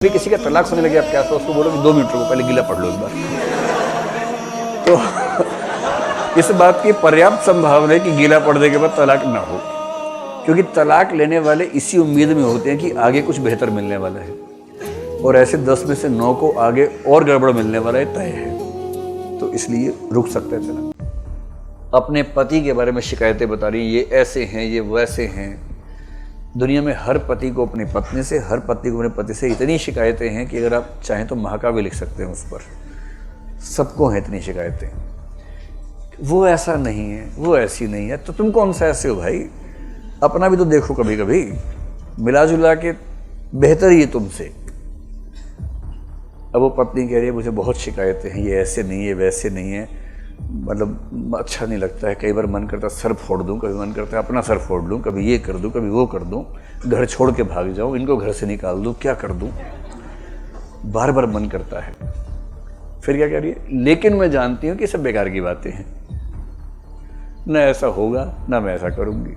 भी किसी का तलाक सुनने लगे आप क्या उसको बोलो कि 2 मिनट रुको पहले गिला पढ़ लो एक बार। तो इस बात की पर्याप्त संभावना है कि गीला पढ़ने के बाद तलाक ना हो, क्योंकि तलाक लेने वाले इसी उम्मीद में होते हैं कि आगे कुछ बेहतर मिलने वाला है, और ऐसे 10 में से 9 को आगे और गड़बड़ मिलने वाला है तय है, तो इसलिए रुक सकते हैं तलाक। अपने पति के बारे में शिकायतें बता रही हैं, ये ऐसे हैं, ये वैसे हैं। दुनिया में हर पति को अपनी पत्नी से, हर पति को अपने पति से इतनी शिकायतें हैं कि अगर आप चाहें तो महाकाव्य लिख सकते हैं उस पर। सबको हैं इतनी शिकायतें। वो ऐसा नहीं है, वो ऐसी नहीं है, तो तुम कौन सा ऐसे हो भाई? अपना भी तो देखो कभी कभी, मिला जुला के बेहतर ही है तुमसे। अब वो पत्नी कह रही है मुझे बहुत शिकायतें हैं, ये ऐसे नहीं है, वैसे नहीं है, मतलब अच्छा नहीं लगता है, कई बार मन करता है सर फोड़ दूं, कभी मन करता है अपना सर फोड़ लूं, कभी ये कर दूं, कभी वो कर दूं, घर छोड़ के भाग जाऊं, इनको घर से निकाल दूं, क्या कर दूं, बार बार मन करता है। फिर क्या कह रही है, लेकिन मैं जानती हूं कि सब बेकार की बातें हैं, ना ऐसा होगा ना मैं ऐसा करूंगी,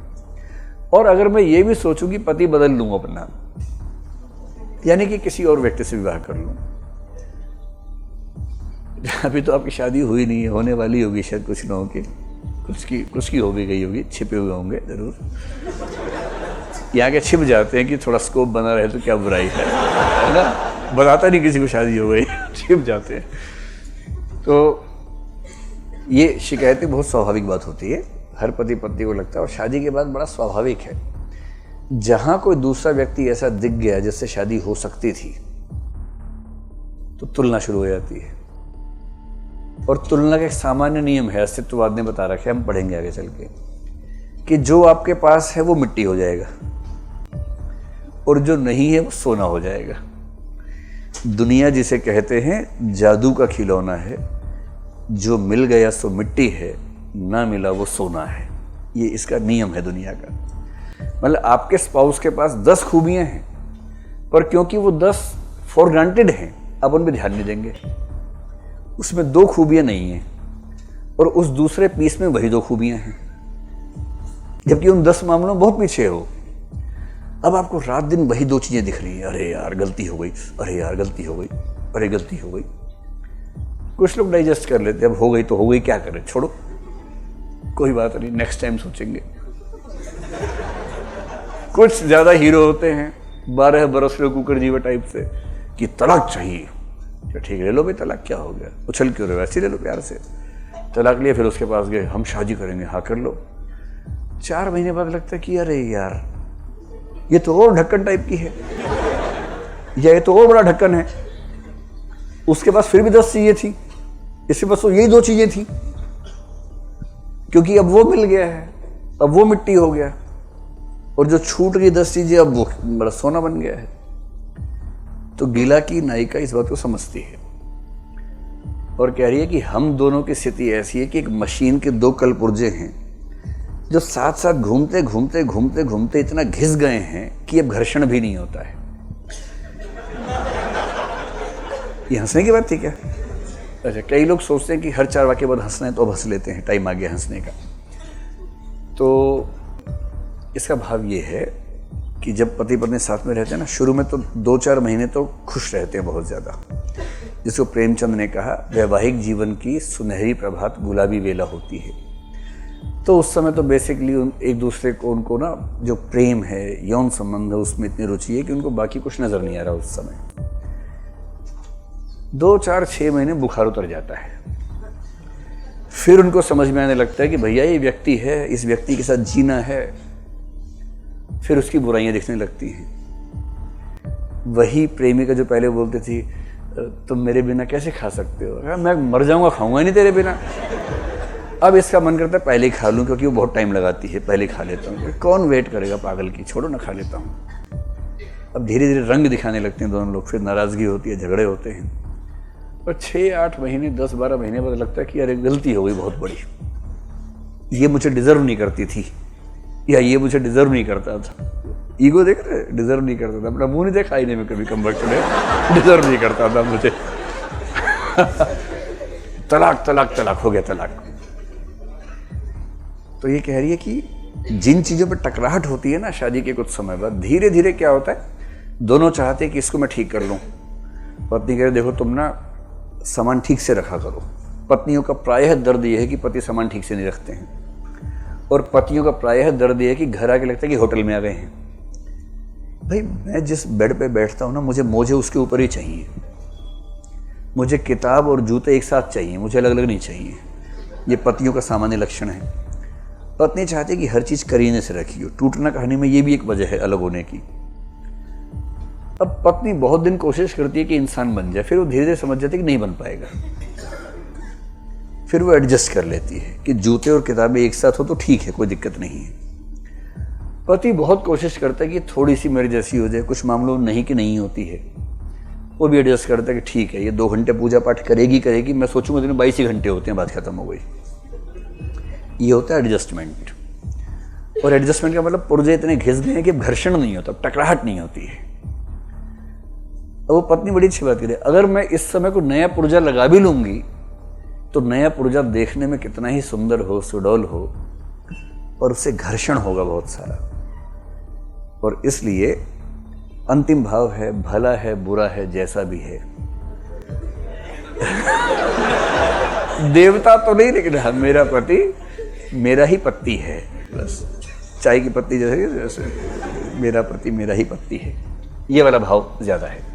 और अगर मैं ये भी सोचूं कि पति बदल लूं अपना, यानी कि किसी और व्यक्ति से विवाह कर लूं, अभी तो आपकी शादी हुई नहीं है, होने वाली होगी शायद कुछ लोगों की, कुछ की हो भी गई होगी, छिपे हुए होंगे जरूर। यहाँ के छिप जाते हैं कि थोड़ा स्कोप बना रहे तो क्या बुराई है ना, बताता नहीं किसी को शादी हो गई, छिप जाते हैं। तो ये शिकायतें बहुत स्वाभाविक बात होती है, हर पति पत्नी को लगता है, और शादी के बाद बड़ा स्वाभाविक है। जहां कोई दूसरा व्यक्ति ऐसा दिख गया जिससे शादी हो सकती थी, तो तुलना शुरू हो जाती है, और तुलना का एक सामान्य नियम है, अस्तित्ववाद ने बता रखा है, हम पढ़ेंगे आगे चल के, कि जो आपके पास है वो मिट्टी हो जाएगा और जो नहीं है वो सोना हो जाएगा। दुनिया जिसे कहते हैं जादू का खिलौना है, जो मिल गया सो मिट्टी है, ना मिला वो सोना है। ये इसका नियम है दुनिया का। मतलब आपके स्पाउस के पास 10 खूबियां हैं, पर क्योंकि वो 10 फॉर ग्रांटेड हैं, आप उन पर ध्यान नहीं देंगे। उसमें 2 खूबियां नहीं हैं, और उस दूसरे पीस में वही 2 खूबियां हैं, जबकि उन 10 मामलों में बहुत पीछे हो। अब आपको रात दिन वही 2 चीजें दिख रही हैं, अरे यार गलती हो गई, अरे यार गलती हो गई, अरे गलती हो गई। कुछ लोग डाइजेस्ट कर लेते हैं, अब हो गई तो हो गई, क्या करें, छोड़ो, कोई बात नहीं, नेक्स्ट टाइम सोचेंगे। कुछ ज्यादा हीरो होते हैं, 12 बरस लो कुकर जीवा टाइप से, कि तलाक चाहिए, तो ठीक है ले लो भाई तलाक, क्या हो गया, उछल क्यों रहे, वैसे ले लो प्यार से। तलाक लिया, फिर उसके पास गए, हम शादी करेंगे, हाँ कर लो। 4 महीने बाद लगता है कि अरे यार ये तो और ढक्कन टाइप की है, या ये तो और बड़ा ढक्कन है। उसके पास फिर भी 10 चीजें थी, इसके पास तो यही 2 चीजें थी, क्योंकि अब वो मिल गया है, अब वो मिट्टी हो गया, और जो छूट गई 10 चीजें अब वो बड़ा सोना बन गया है। तो गीला की नायिका इस बात को समझती है और कह रही है कि हम दोनों की स्थिति ऐसी है कि एक मशीन के 2 कलपुर्जे हैं, जो साथ साथ घूमते घूमते घूमते घूमते इतना घिस गए हैं कि अब घर्षण भी नहीं होता है। ये हंसने की बात थी क्या? अच्छा, कई लोग सोचते हैं कि हर 4 वाक्य बाद हंसना है तो अब हंस लेते हैं, टाइम आ गया हंसने का। तो इसका भाव ये है कि जब पति पत्नी साथ में रहते हैं ना, शुरू में तो 2-4 महीने तो खुश रहते हैं बहुत ज़्यादा, जिसको प्रेमचंद ने कहा वैवाहिक जीवन की सुनहरी प्रभात गुलाबी वेला होती है। तो उस समय तो बेसिकली एक दूसरे को, उनको ना जो प्रेम है, यौन संबंध है, उसमें इतनी रुचि है कि उनको बाकी कुछ नज़र नहीं आ रहा उस समय। 2-4-6 महीने बुखार उतर जाता है, फिर उनको समझ में आने लगता है कि भैया ये व्यक्ति है, इस व्यक्ति के साथ जीना है। फिर उसकी बुराइयां दिखने लगती हैं। वही प्रेमिका जो पहले बोलती थी तुम मेरे बिना कैसे खा सकते हो, मैं मर जाऊंगा, खाऊंगा नहीं तेरे बिना, अब इसका मन करता है पहले ही खा लूं, क्योंकि वो बहुत टाइम लगाती है, पहले खा लेता हूँ, कौन वेट करेगा पागल की, छोड़ो ना खा लेता हूँ। अब धीरे धीरे रंग दिखाने लगते हैं दोनों लोग, फिर नाराजगी होती है, झगड़े होते हैं, और 6-8 महीने 10-12 महीने बाद लगता है कि अरे गलती हो गई बहुत बड़ी, ये मुझे डिजर्व नहीं करती थी, या ये मुझे डिजर्व नहीं करता था। ईगो देख रहे, डिजर्व नहीं करता था, अपना मुंह नहीं देखा आईने में कभी, कम्बख्त ने, डिजर्व नहीं करता था मुझे। तलाक तलाक तलाक हो गया तलाक। तो ये कह रही है कि जिन चीजों पर टकराहट होती है ना शादी के कुछ समय बाद, धीरे धीरे क्या होता है, दोनों चाहते कि इसको मैं ठीक कर लूँ। पत्नी कह रही देखो तुम ना सामान ठीक से रखा करो। पत्नियों का प्रायः दर्द ये है कि पति सामान ठीक से नहीं रखते हैं, और पतियों का प्रायः दर्द ये है कि घर आके लगता है कि होटल में आ गए हैं। भाई मैं जिस बेड पे बैठता हूँ ना, मुझे मोजे उसके ऊपर ही चाहिए, मुझे किताब और जूते एक साथ चाहिए, मुझे अलग अलग नहीं चाहिए। ये पतियों का सामान्य लक्षण है। पत्नी चाहती है कि हर चीज़ करीने से रखी हो। टूटना कहानी में ये भी एक वजह है अलग होने की। अब पत्नी बहुत दिन कोशिश करती है कि इंसान बन जाए, फिर वो धीरे धीरे समझ जाती है कि नहीं बन पाएगा, फिर वो एडजस्ट कर लेती है कि जूते और किताबें एक साथ हो तो ठीक है, कोई दिक्कत नहीं है। पति बहुत कोशिश करता है कि थोड़ी सी मेरी जैसी हो जाए, कुछ मामलों में नहीं कि नहीं होती है, वो भी एडजस्ट करता है कि ठीक है ये 2 घंटे पूजा पाठ करेगी, मैं सोचूंगा दिन 22 ही घंटे होते हैं, बात खत्म हो गई। ये होता है एडजस्टमेंट। और एडजस्टमेंट का मतलब पुर्जे इतने घिस गए हैं कि घर्षण नहीं होता, टकराहट नहीं होती है। अब वो पत्नी बड़ी अच्छी बात करे, अगर मैं इस समय को नया पुर्जा लगा भी लूंगी तो नया पुर्जा देखने में कितना ही सुंदर हो, सुडौल हो, और उससे घर्षण होगा बहुत सारा। और इसलिए अंतिम भाव है भला है बुरा है जैसा भी है। देवता तो नहीं, लेकिन हाँ मेरा पति मेरा ही पति है, बस चाय की पत्ती जैसे मेरा पति मेरा ही पति है, ये वाला भाव ज्यादा है।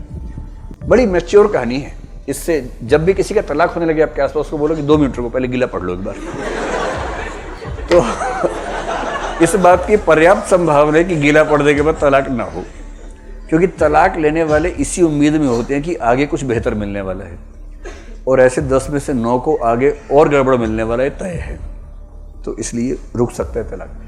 बड़ी मैच्योर कहानी है। इससे जब भी किसी का तलाक होने लगे आपके आसपास, उसको बोलो कि 2 मिनट रुको, पहले गिला पढ़ लो एक बार। तो इस बात की पर्याप्त संभावना है कि गीला पढ़ने के बाद तलाक ना हो, क्योंकि तलाक लेने वाले इसी उम्मीद में होते हैं कि आगे कुछ बेहतर मिलने वाला है, और ऐसे 10 में से 9 को आगे और गड़बड़ मिलने वाला है, तय है। तो इसलिए रुक सकता है तलाक।